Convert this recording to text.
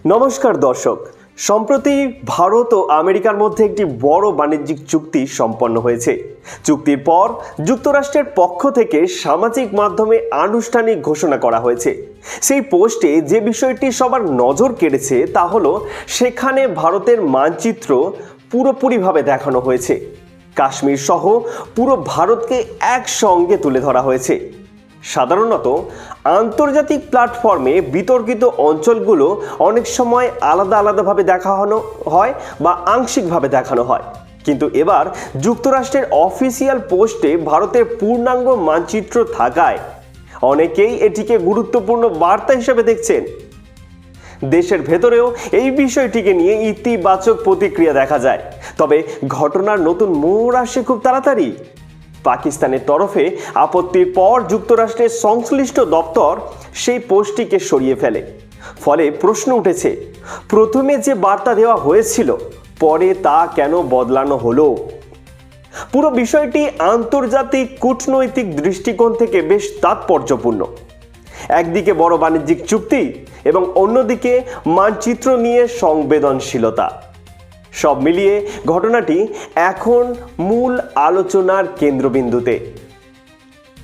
নমস্কার দর্শক। সম্প্রতি ভারত ও আমেরিকার মধ্যে একটি বড় বাণিজ্যিক চুক্তি সম্পন্ন হয়েছে। চুক্তির পর যুক্তরাষ্ট্রের পক্ষ থেকে সামাজিক মাধ্যমে আনুষ্ঠানিক ঘোষণা করা হয়েছে। সেই পোস্টে যে বিষয়টি সবার নজর কেড়েছে তা হলো সেখানে ভারতের মানচিত্র পুরোপুরিভাবে দেখানো হয়েছে। কাশ্মীর সহ পুরো ভারতকে একসঙ্গে তুলে ধরা হয়েছে। সাধারণত আন্তর্জাতিক প্ল্যাটফর্মে বিতর্কিত অঞ্চলগুলো অনেক সময় আলাদা আলাদাভাবে দেখানো হয় বা আংশিকভাবে দেখানো হয়, কিন্তু এবার যুক্তরাষ্ট্রের অফিসিয়াল পোস্টে ভারতের পূর্ণাঙ্গ মানচিত্র থাকায় অনেকেই এটিকে গুরুত্বপূর্ণ বার্তা হিসেবে দেখছেন। দেশের ভেতরেও এই বিষয়টিকে নিয়ে ইতিবাচক প্রতিক্রিয়া দেখা যায়, তবে ঘটনার নতুন মোড় আসে খুব তাড়াতাড়ি। পাকিস্তানের তরফে আপত্তির পর যুক্তরাষ্ট্রের সংশ্লিষ্ট দপ্তর সেই পোস্টটিকে সরিয়ে ফেলে। ফলে প্রশ্ন উঠেছে, প্রথমে যে বার্তা দেওয়া হয়েছিল পরে তা কেন বদলানো হলো? পুরো বিষয়টি আন্তর্জাতিক কূটনৈতিক দৃষ্টিকোণ থেকে বেশ তাৎপর্যপূর্ণ। একদিকে বড় বাণিজ্যিক চুক্তি এবং অন্যদিকে মানচিত্র নিয়ে সংবেদনশীলতা। সব মিলিয়ে ঘটনাটি এখন মূল আলোচনার কেন্দ্রবিন্দুতে।